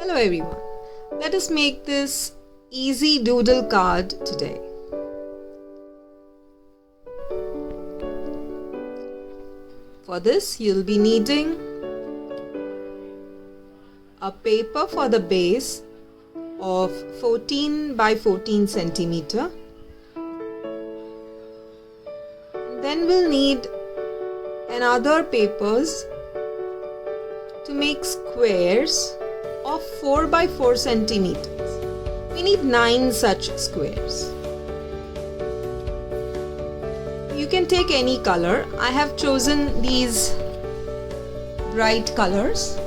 Hello everyone. Let us make this easy doodle card today. For this you'll be needing a paper for the base of 14 by 14 centimeter. Then we'll need another papers to make squares of 4 by 4 centimeters. We need 9 such squares. You can take any color. I have chosen these bright colors.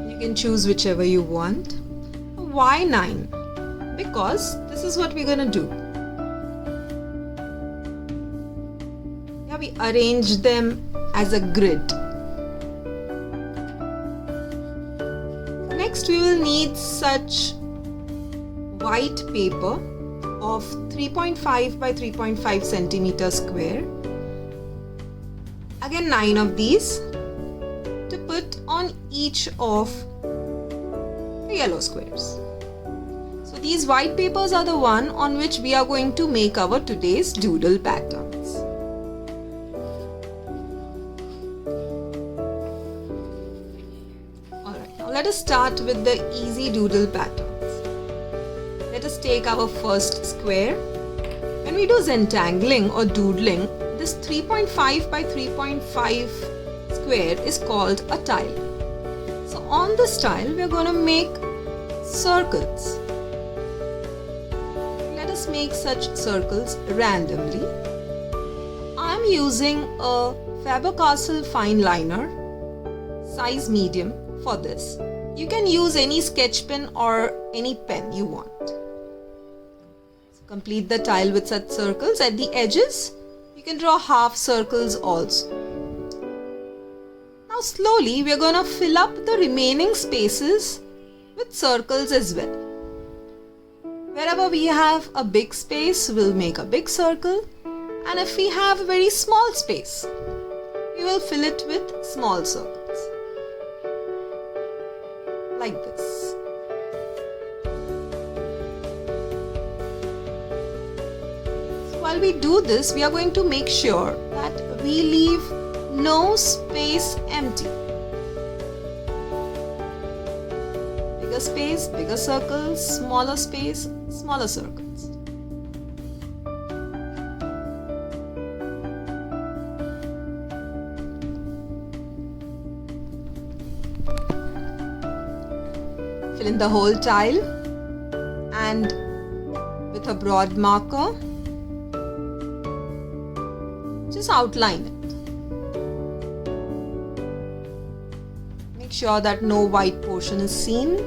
You can choose whichever you want. Why 9? Because this is what we're gonna do. Yeah, we arrange them as a grid. Next we will need such white paper of 3.5 by 3.5 centimeter square. Again 9 of these to put on each of the yellow squares. So these white papers are the one on which we are going to make our today's doodle patterns. Alright, now let us start with the easy doodle patterns. Let us take our first square. When we do Zentangling or doodling, this 3.5 by 3.5 square is called a tile. So on this tile we are going to make circles. Let us make such circles randomly. I am using a Faber-Castell fine liner, size medium for this. You can use any sketchpen or any pen you want. Complete the tile with such circles. At the edges, you can draw half circles also. Now slowly we are going to fill up the remaining spaces with circles as well. Wherever we have a big space, we'll make a big circle. And if we have a very small space, we will fill it with small circles. Like this. While we do this, we are going to make sure that we leave no space empty. Bigger space, bigger circles, smaller space, smaller circles. Fill in the whole tile and with a broad marker, just outline it. Make sure that no white portion is seen.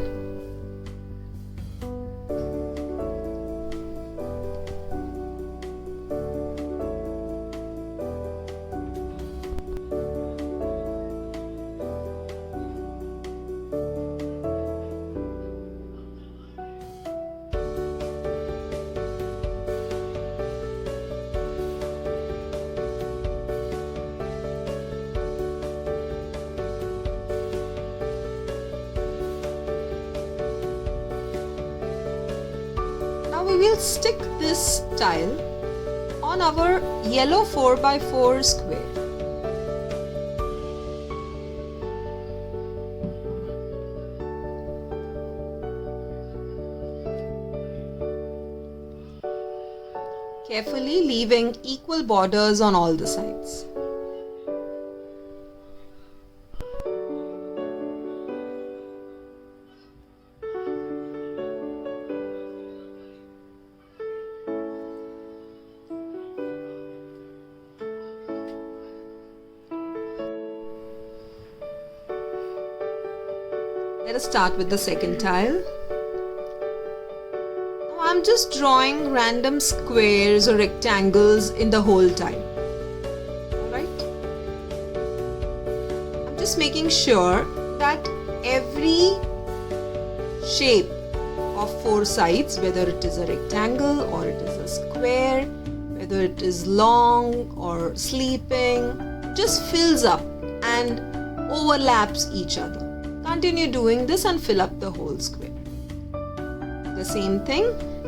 We will stick this tile on our yellow 4 by 4 square. Carefully leaving equal borders on all the sides. Let us start with the second tile. Now I'm just drawing random squares or rectangles in the whole tile. Alright? I'm just making sure that every shape of 4 sides, whether it is a rectangle or it is a square, whether it is long or sleeping, just fills up and overlaps each other. Continue doing this and fill up the whole square. The same thing.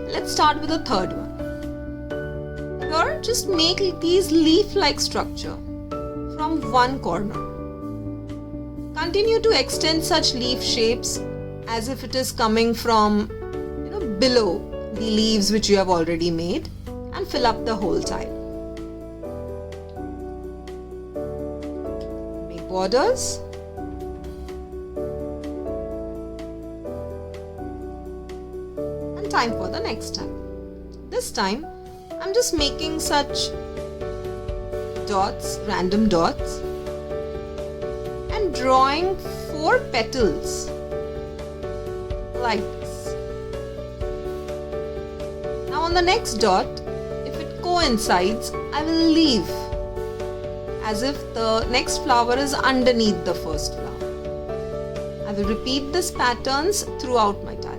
Let's start with the third one. Here, just make these leaf-like structure from one corner. Continue to extend such leaf shapes as if it is coming from below the leaves which you have already made, and fill up the whole tile. Make borders. And time for the next time. This time I'm just making such dots, random dots, and drawing 4 petals like this. Now on the next dot, if it coincides, I will leave as if the next flower is underneath the first flower. I will repeat these patterns throughout my tile.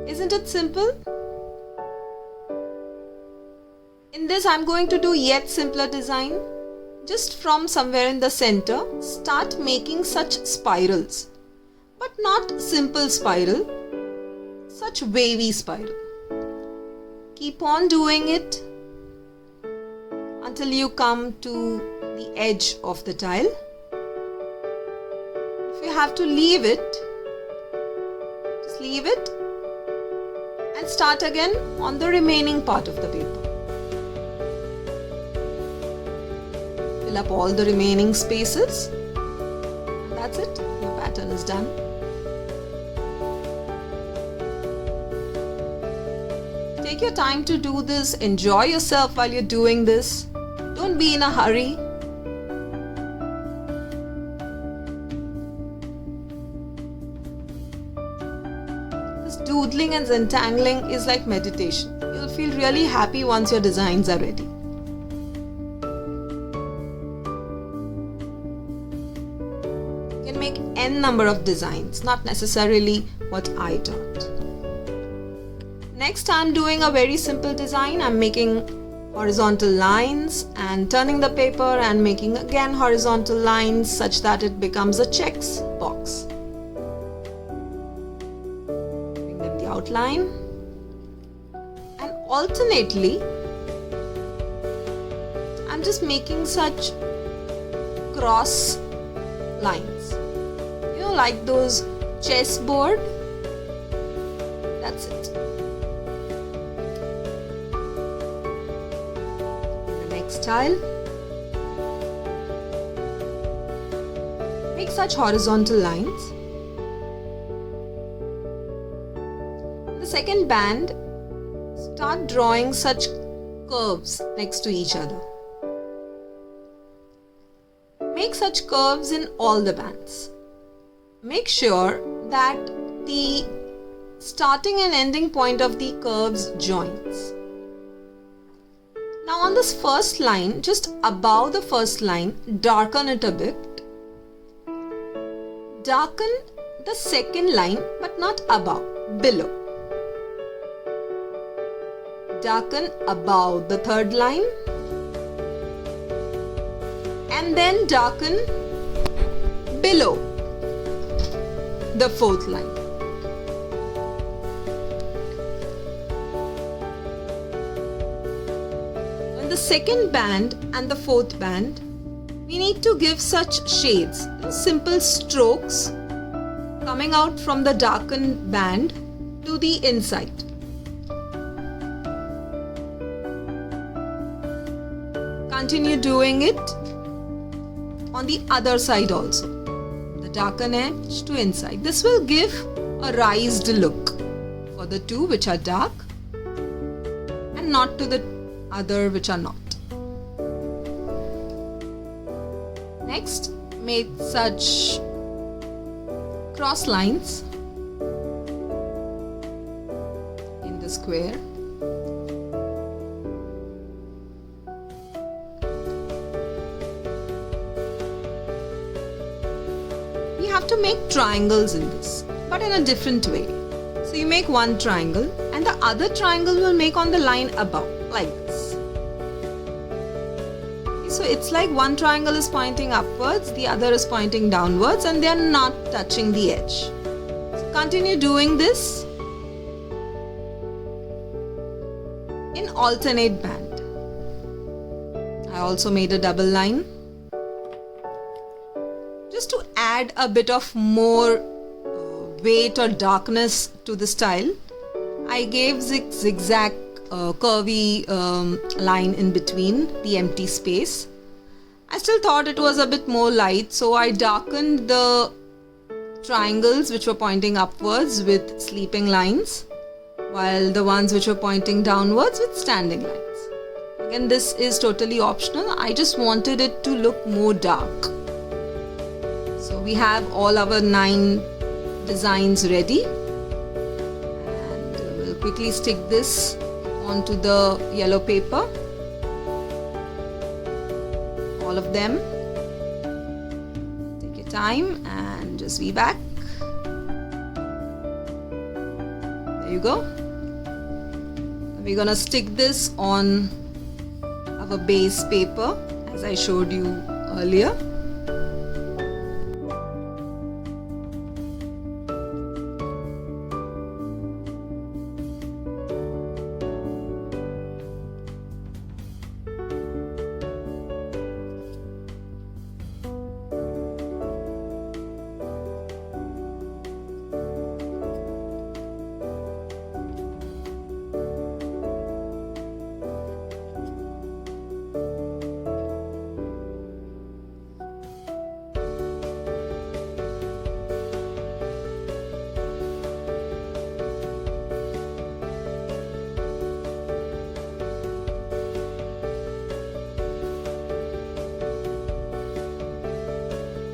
Isn't it simple? In this, I'm going to do yet simpler design. Just from somewhere in the center, start making such spirals, but not simple spiral, such wavy spiral. Keep on doing it until you come to the edge of the tile. If you have to leave it, just leave it and start again on the remaining part of the paper. Fill up all the remaining spaces. And that's it. Your pattern is done. Take your time to do this. Enjoy yourself while you're doing this. Don't be in a hurry. Doodling and entangling is like meditation. You'll feel really happy once your designs are ready. You can make n number of designs, not necessarily what I taught. Next, I'm doing a very simple design. I'm making horizontal lines and turning the paper and making again horizontal lines such that it becomes a checks box. Outline, and alternately I'm just making such cross lines, like those chessboard. That's it. In the next tile, make such horizontal lines. Second band, start drawing such curves next to each other. Make such curves in all the bands. Make sure that the starting and ending point of the curves joins. Now on this first line, just above the first line, darken it a bit. Darken the second line, but not above, below. Darken above the third line and then darken below the fourth line. In the second band and the fourth band, we need to give such shades, simple strokes coming out from the darkened band to the inside. Continue doing it on the other side also, the darken edge to inside. This will give a raised look for the two which are dark and not to the other which are not. Next, make such cross lines in the square. Have to make triangles in this, but in a different way. So you make one triangle and the other triangle will make on the line above, like this. Okay, so it's like one triangle is pointing upwards, the other is pointing downwards, and they are not touching the edge. So continue doing this in alternate band. I also made a double line. Just to add a bit of more weight or darkness to the style, I gave zigzag curvy line in between the empty space. I still thought it was a bit more light, so I darkened the triangles which were pointing upwards with sleeping lines, while the ones which were pointing downwards with standing lines. Again, this is totally optional. I just wanted it to look more dark. So we have all our 9 designs ready, and we'll quickly stick this onto the yellow paper, all of them. Take your time and just be back. There you go. We're gonna stick this on our base paper as I showed you earlier.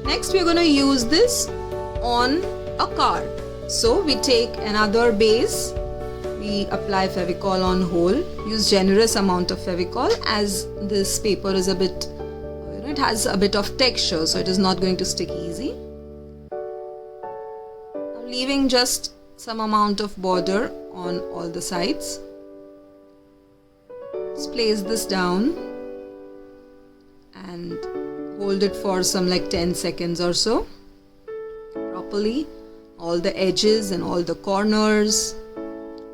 Next, we are going to use this on a card. So we take another base, we apply Fevicol on whole, use generous amount of Fevicol as this paper is a bit, it has a bit of texture, so it is not going to stick easy. I'm leaving just some amount of border on all the sides. Just place this down and hold it for some like 10 seconds or so properly, all the edges and all the corners,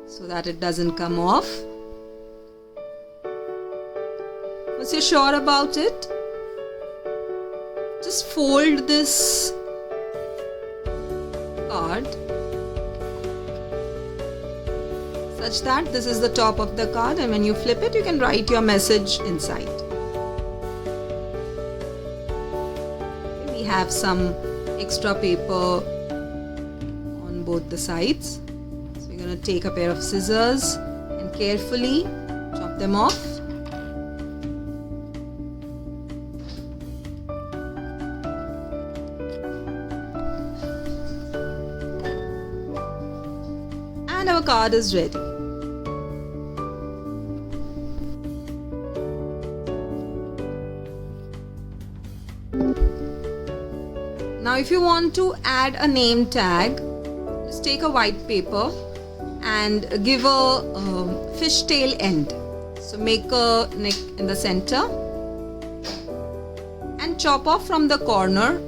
so that it doesn't come off. Once you're sure about it, just fold this card such that this is the top of the card, and when you flip it, you can write your message inside. We have some extra paper on both the sides, so we're going to take a pair of scissors and carefully chop them off. And our card is ready. Now if you want to add a name tag, just take a white paper and give a fishtail end. So make a neck in the center and chop off from the corner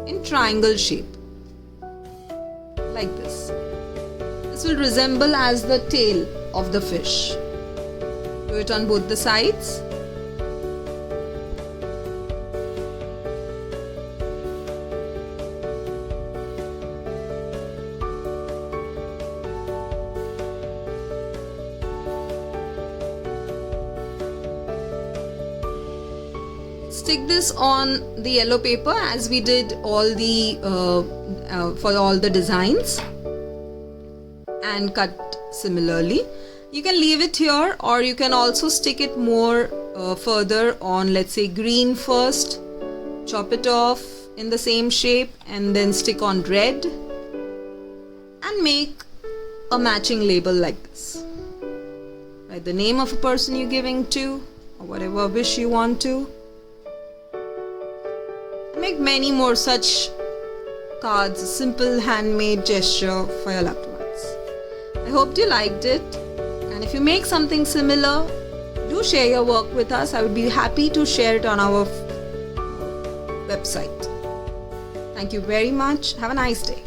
in triangle shape like this. This will resemble as the tail of the fish. Do it on both the sides. Stick this on the yellow paper as we did all the for all the designs, and cut similarly. You can leave it here, or you can also stick it more further on, let's say green first, chop it off in the same shape, and then stick on red and make a matching label like this. Write the name of a person you're giving to, or whatever wish you want to. Make many more such cards, a simple handmade gesture for your loved ones. I hope you liked it, and if you make something similar, do share your work with us. I would be happy to share it on our website. Thank you very much. Have a nice day.